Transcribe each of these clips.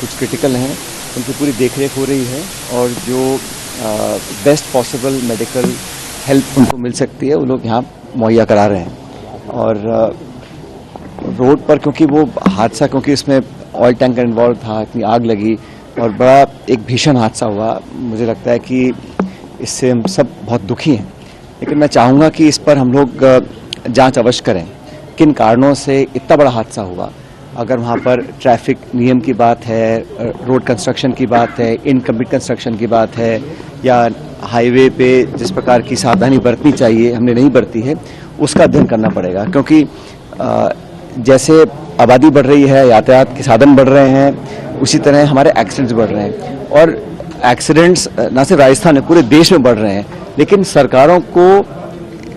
कुछ क्रिटिकल हैं, उनकी पूरी देखरेख हो रही है और जो बेस्ट पॉसिबल मेडिकल हेल्प उनको मिल सकती है वो लोग यहाँ मुहैया करा रहे हैं। और रोड पर क्योंकि वो हादसा, क्योंकि इसमें ऑयल टैंकर इन्वॉल्व था, इतनी आग लगी और बड़ा एक भीषण हादसा हुआ, मुझे लगता है कि इससे हम सब बहुत दुखी हैं। लेकिन मैं चाहूँगा कि इस पर हम लोग जांच अवश्य करें, किन कारणों से इतना बड़ा हादसा हुआ। अगर वहाँ पर ट्रैफिक नियम की बात है, रोड कंस्ट्रक्शन की बात है, इनकम्प्लीट कंस्ट्रक्शन की बात है, या हाईवे पे जिस प्रकार की सावधानी बरतनी चाहिए हमने नहीं बरती है, उसका अध्ययन करना पड़ेगा। क्योंकि जैसे आबादी बढ़ रही है, यातायात के साधन बढ़ रहे हैं, उसी तरह हमारे एक्सीडेंट्स बढ़ रहे हैं। और एक्सीडेंट्स न सिर्फ राजस्थान में, पूरे देश में बढ़ रहे हैं। लेकिन सरकारों को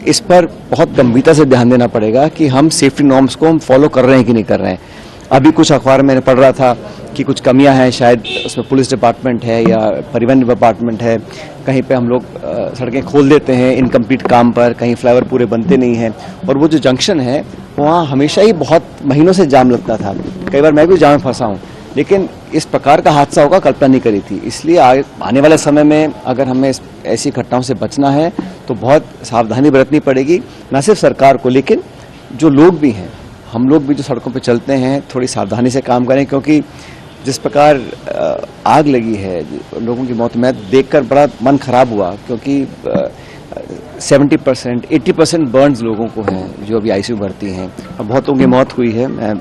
इस पर बहुत गंभीरता से ध्यान देना पड़ेगा कि हम सेफ्टी नॉर्म्स को हम फॉलो कर रहे हैं कि नहीं कर रहे हैं। अभी कुछ अखबार में मैंने पढ़ रहा था कि कुछ कमियां हैं, शायद उसमें पुलिस डिपार्टमेंट है या परिवहन डिपार्टमेंट है, कहीं पे हम लोग सड़कें खोल देते हैं इनकम्प्लीट काम पर, कहीं फ्लाईओवर पूरे बनते नहीं हैं। और वो जो जंक्शन है वहाँ हमेशा ही बहुत महीनों से जाम लगता था, कई बार मैं भी जाम में फंसा हूँ। लेकिन इस प्रकार का हादसा होगा कल्पना नहीं करी थी। इसलिए आने वाले समय में अगर हमें ऐसी घटनाओं से बचना है तो बहुत सावधानी बरतनी पड़ेगी, न सिर्फ सरकार को लेकिन जो लोग भी हैं, हम लोग भी जो सड़कों पर चलते हैं थोड़ी सावधानी से काम करें। क्योंकि जिस प्रकार आग लगी है, लोगों की मौत, मैं देखकर बड़ा मन खराब हुआ। क्योंकि 70% 80% बर्न्स लोगों को हैं जो अभी आईसीयू भर्ती हैं और बहुत लोगों की मौत हुई है। मैं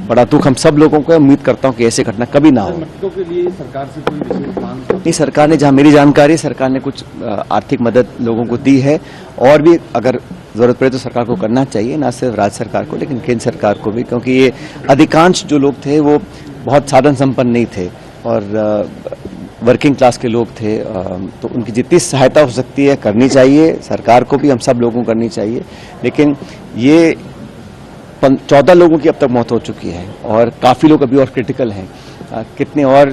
बड़ा दुख हम सब लोगों को, उम्मीद करता हूं कि ऐसी घटना कभी ना हो। मृतकों के लिए सरकार से कोई विशेष मांग नहीं, सरकार ने, जहां मेरी जानकारी, सरकार ने कुछ आर्थिक मदद लोगों को दी है और भी अगर जरूरत पड़े तो सरकार को करना चाहिए, ना सिर्फ राज्य सरकार को लेकिन केंद्र सरकार को भी। क्योंकि ये अधिकांश जो लोग थे वो बहुत साधन संपन्न नहीं थे और वर्किंग क्लास के लोग थे, तो उनकी जितनी सहायता हो सकती है करनी चाहिए, सरकार को भी, हम सब लोगों को करनी चाहिए। लेकिन ये 14 लोगों की अब तक मौत हो चुकी है और काफ़ी लोग अभी और क्रिटिकल हैं। कितने और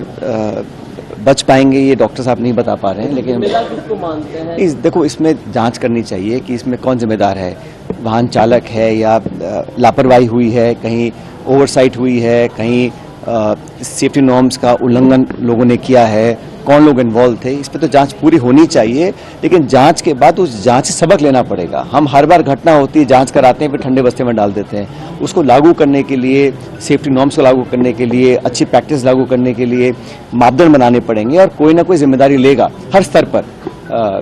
बच पाएंगे ये डॉक्टर साहब नहीं बता पा रहे हैं। लेकिन किसको मानते हैं? देखो, इसमें जांच करनी चाहिए कि इसमें कौन जिम्मेदार है, वाहन चालक है या लापरवाही हुई है, कहीं ओवरसाइट हुई है, कहीं सेफ्टी नॉर्म्स का उल्लंघन लोगों ने किया है, कौन लोग इन्वॉल्व थे, इस पर तो जांच पूरी होनी चाहिए। लेकिन जांच के बाद उस जांच से सबक लेना पड़ेगा। हम हर बार घटना होती है, जांच कराते हैं, फिर ठंडे बस्ते में डाल देते हैं। उसको लागू करने के लिए, सेफ्टी नॉर्म्स को लागू करने के लिए, अच्छी प्रैक्टिस लागू करने के लिए मापदंड बनाने पड़ेंगे और कोई ना कोई जिम्मेदारी लेगा हर स्तर पर,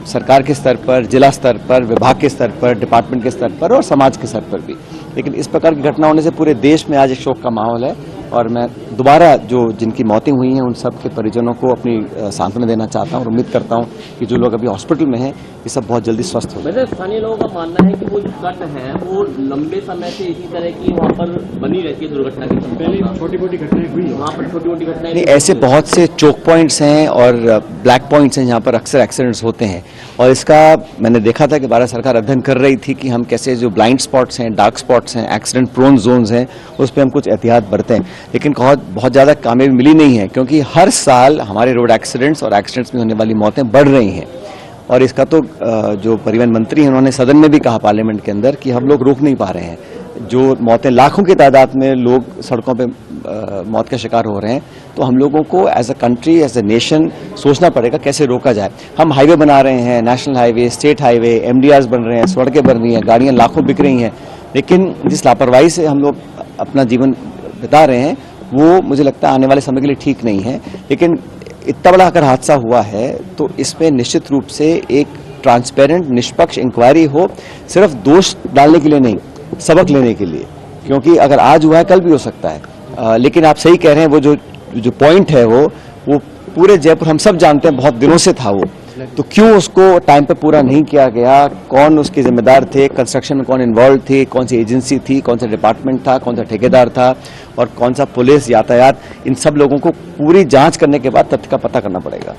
सरकार के स्तर पर, जिला स्तर पर, विभाग के स्तर पर, डिपार्टमेंट के स्तर पर और समाज के स्तर पर भी। लेकिन इस प्रकार की घटना होने से पूरे देश में आज एक शोक का माहौल है और मैं दोबारा जो जिनकी मौतें हुई हैं उन सब के परिजनों को अपनी सांत्वना देना चाहता हूं और उम्मीद करता हूं कि जो लोग अभी हॉस्पिटल में हैं ये सब बहुत जल्दी स्वस्थ हो जाए। स्थानीय लोगों का मानना है कि वो जो कट है वो लंबे समय से इसी तरह की वहाँ पर बनी रहती है दुर्घटना की। पहले छोटी-मोटी घटनाएं हुई, वहाँ पर छोटी-मोटी घटनाएं नहीं, ऐसे बहुत से चोक पॉइंट्स हैं और ब्लैक पॉइंट्स हैं जहाँ पर अक्सर एक्सीडेंट्स होते हैं। और इसका मैंने देखा था कि भारत सरकार अध्ययन कर रही थी कि हम कैसे जो ब्लाइंड स्पॉट्स हैं, डार्क स्पॉट्स हैं, एक्सीडेंट प्रोन जोन्स हैं, उस पर हम कुछ एहतियात बरतें। लेकिन बहुत ज़्यादा कामयाबी मिली नहीं है क्योंकि हर साल हमारे रोड एक्सीडेंट्स और एक्सीडेंट्स में होने वाली मौतें बढ़ रही हैं। और इसका तो जो परिवहन मंत्री हैं उन्होंने सदन में भी कहा पार्लियामेंट के अंदर कि हम लोग रोक नहीं पा रहे हैं। जो मौतें, लाखों की तादाद में लोग सड़कों पे मौत का शिकार हो रहे हैं, तो हम लोगों को as a country, as a nation सोचना पड़ेगा कैसे रोका जाए। हम हाईवे बना रहे हैं, national highway, state highway, MDRs बन रहे हैं, सड़कें बन रही हैं, गाड़ियां लाखों बिक रही हैं। लेकिन जिस लापरवाही से हम लोग अपना जीवन बिता रहे हैं वो मुझे लगता है आने वाले समय के लिए ठीक नहीं है। लेकिन इतना बड़ा अगर हादसा हुआ है तो इसमें निश्चित रूप से एक ट्रांसपेरेंट, निष्पक्ष इंक्वायरी हो, सिर्फ दोष डालने के लिए नहीं, सबक लेने के लिए। क्योंकि अगर आज हुआ है कल भी हो सकता है। लेकिन आप सही कह रहे हैं, वो जो पॉइंट है वो पूरे जयपुर हम सब जानते हैं बहुत दिनों से था वो, तो क्यों उसको टाइम पे पूरा नहीं किया गया, कौन उसके जिम्मेदार थे, कंस्ट्रक्शन में कौन इन्वॉल्व थे, कौन सी एजेंसी थी, कौन सा डिपार्टमेंट था, कौन सा ठेकेदार था और कौन सा पुलिस, यातायात, इन सब लोगों को पूरी जांच करने के बाद तथ्य का पता करना पड़ेगा।